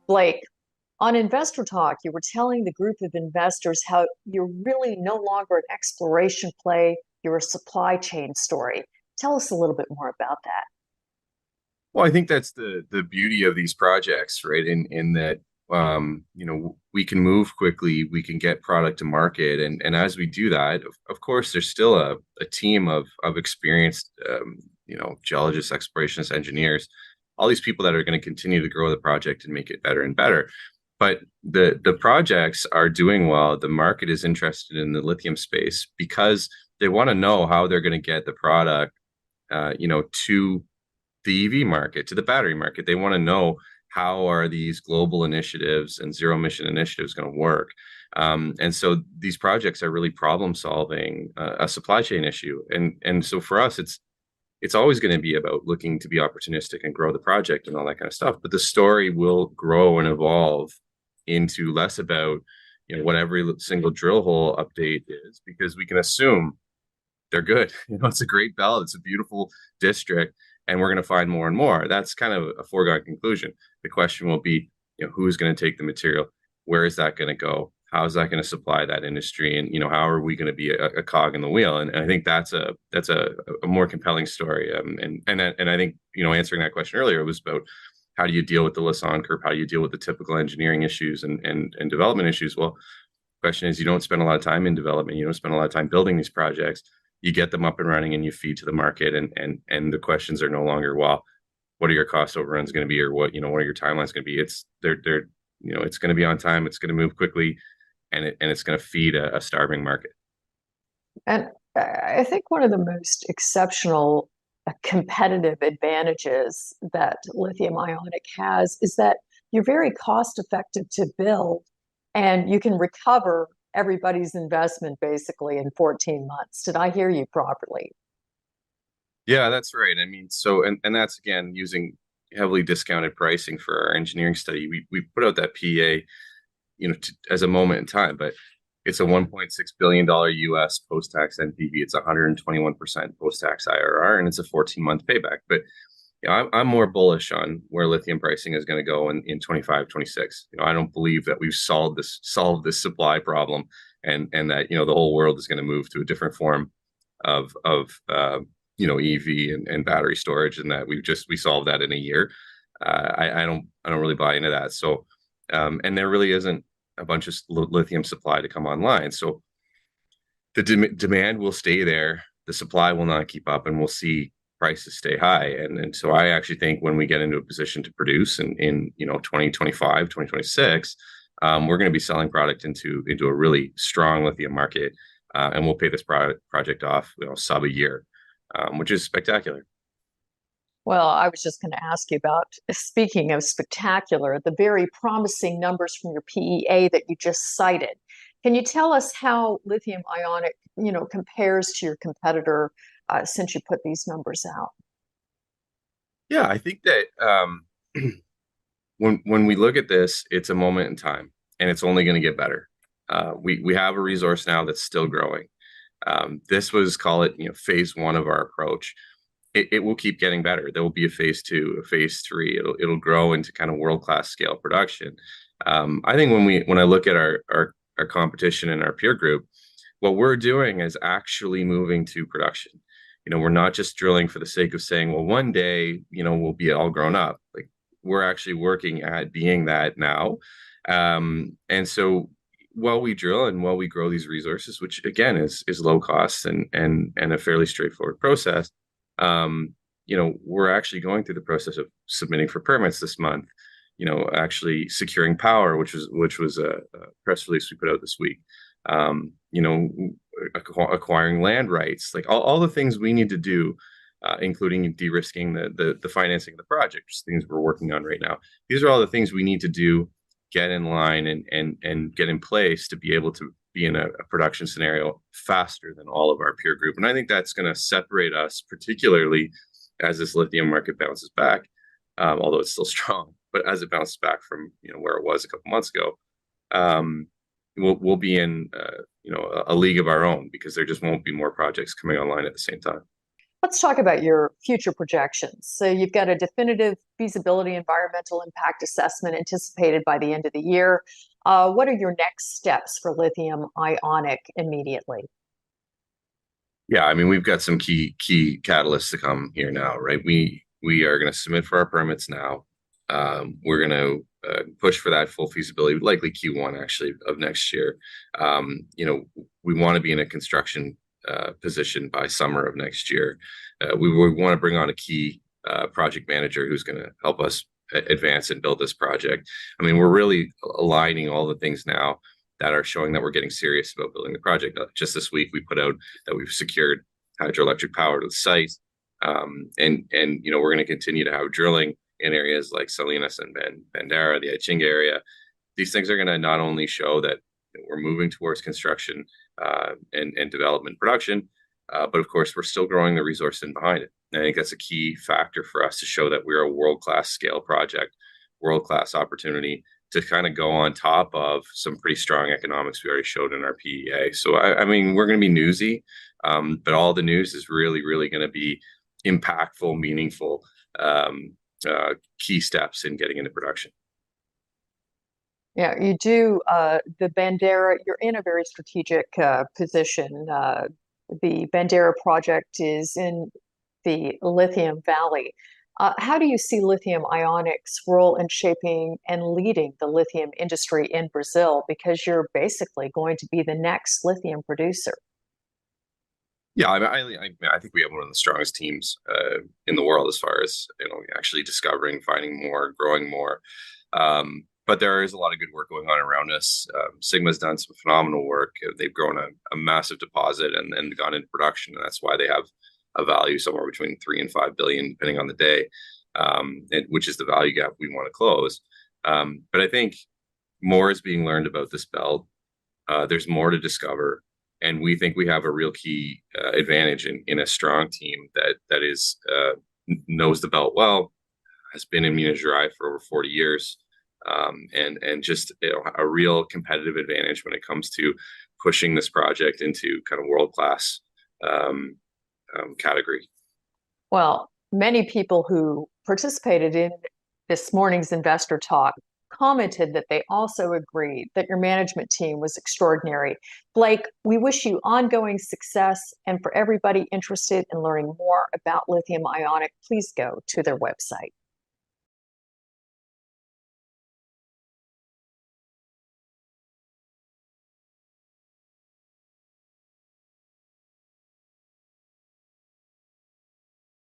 Blake, on Investor Talk, you were telling the group of investors how you're really no longer an exploration play, you're a supply chain story. Tell us a little bit more about that. Well, I think that's the beauty of these projects, right? In that we can move quickly, we can get product to market, and as we do that, of course, there's still a team of experienced geologists, explorationists, engineers, all these people that are going to continue to grow the project and make it better and better. But the projects are doing well. The market is interested in the lithium space because they want to know how they're going to get the product, to the EV market, to the battery market. They want to know how are these global initiatives and zero emission initiatives going to work. And so these projects are really problem solving a supply chain issue. And so for us, it's always going to be about looking to be opportunistic and grow the project and all that kind of stuff. But the story will grow and evolve into less about what every single drill hole update is, because we can assume they're good. It's a great belt, it's a beautiful district, and we're going to find more and more. That's kind of a foregone conclusion. The question will be, who's going to take the material? Where is that going to go? How is that going to supply that industry? And how are we going to be a cog in the wheel? And I think that's a more compelling story. And I think answering that question earlier was about how do you deal with the Lassonde curve? How do you deal with the typical engineering issues and development issues? Well, the question is, you don't spend a lot of time in development. You don't spend a lot of time building these projects. You get them up and running and you feed to the market, and the questions are no longer, well, what are your cost overruns going to be, or what are your timelines going to be? It's it's going to be on time, it's going to move quickly, and it's going to feed a starving market. And I think one of the most exceptional competitive advantages that lithium ionic has is that you're very cost effective to build, and you can recover everybody's investment basically in 14 months. Did I hear you properly? Yeah, that's right. I mean, so and that's again using heavily discounted pricing for our engineering study. We put out that PA, as a moment in time, but it's a $1.6 billion US post-tax NPV. It's 121% post-tax IRR, and it's a 14-month payback. But I'm more bullish on where lithium pricing is going to go in 25, 26. I don't believe that we've solved this supply problem, and that the whole world is going to move to a different form of EV and battery storage, and that we solved that in a year. I don't really buy into that. So and there really isn't a bunch of lithium supply to come online. So the demand will stay there. The supply will not keep up, and we'll see prices stay high. And so I actually think when we get into a position to produce in 2025, 2026, we're going to be selling product into a really strong lithium market, and we'll pay this project off sub a year, which is spectacular. Well, I was just going to ask you about, speaking of spectacular, the very promising numbers from your PEA that you just cited. Can you tell us how lithium ionic, compares to your competitor since you put these numbers out? Yeah, I think that when we look at this, it's a moment in time, and it's only going to get better. We have a resource now that's still growing. This was, call it, phase one of our approach. It will keep getting better. There will be a phase two, a phase three. It'll grow into kind of world-class scale production. I think when I look at our competition and our peer group, what we're doing is actually moving to production. We're not just drilling for the sake of saying, well, one day, we'll be all grown up. Like, we're actually working at being that now. And so while we drill and while we grow these resources, which again is low cost and a fairly straightforward process, we're actually going through the process of submitting for permits this month, actually securing power, which was a press release we put out this week, acquiring land rights, like all the things we need to do, including de-risking the financing of the project, just things we're working on right now. These are all the things we need to do, get in line and get in place to be able to be in a production scenario faster than all of our peer group. And I think that's going to separate us, particularly as this lithium market bounces back, although it's still strong. But as it bounces back from where it was a couple months ago, we'll be in a league of our own, because there just won't be more projects coming online at the same time. Let's talk about your future projections. So you've got a definitive feasibility environmental impact assessment anticipated by the end of the year. What are your next steps for lithium ionic immediately? Yeah, I mean, we've got some key catalysts to come here now, right? We are going to submit for our permits now. We're going to push for that full feasibility, likely Q1 actually of next year. We want to be in a construction position by summer of next year. We want to bring on a key project manager who's going to help us advance and build this project. I mean, we're really aligning all the things now that are showing that we're getting serious about building the project. Just this week, we put out that we've secured hydroelectric power to the site, and we're going to continue to have drilling in areas like Salinas and Bandeira, the Ichinga area. These things are going to not only show that we're moving towards construction and development production, but of course, we're still growing the resource in behind it. And I think that's a key factor for us to show that we're a world-class scale project, world-class opportunity to kind of go on top of some pretty strong economics we already showed in our PEA. So, I mean, we're going to be newsy, but all the news is really, really going to be impactful, meaningful, key steps in getting into production. Yeah, you do the Bandeira, you're in a very strategic position. The Bandeira project is in the Lithium Valley. How do you see Lithium Ionic's role in shaping and leading the lithium industry in Brazil? Because you're basically going to be the next lithium producer. Yeah, I think we have one of the strongest teams in the world as far as actually discovering, finding more, growing more. But there is a lot of good work going on around us. Sigma's done some phenomenal work. They've grown a massive deposit and gone into production, and that's why they have a value somewhere between 3 and 5 billion, depending on the day, which is the value gap we want to close. But I think more is being learned about this belt. There's more to discover, and we think we have a real key advantage in a strong team that is knows the belt well, has been in Minas Gerais for over 40 years, and just a real competitive advantage when it comes to pushing this project into kind of world-class category. Well, many people who participated in this morning's investor talk commented that they also agreed that your management team was extraordinary. Blake, we wish you ongoing success. And for everybody interested in learning more about Lithium Ionic, please go to their website.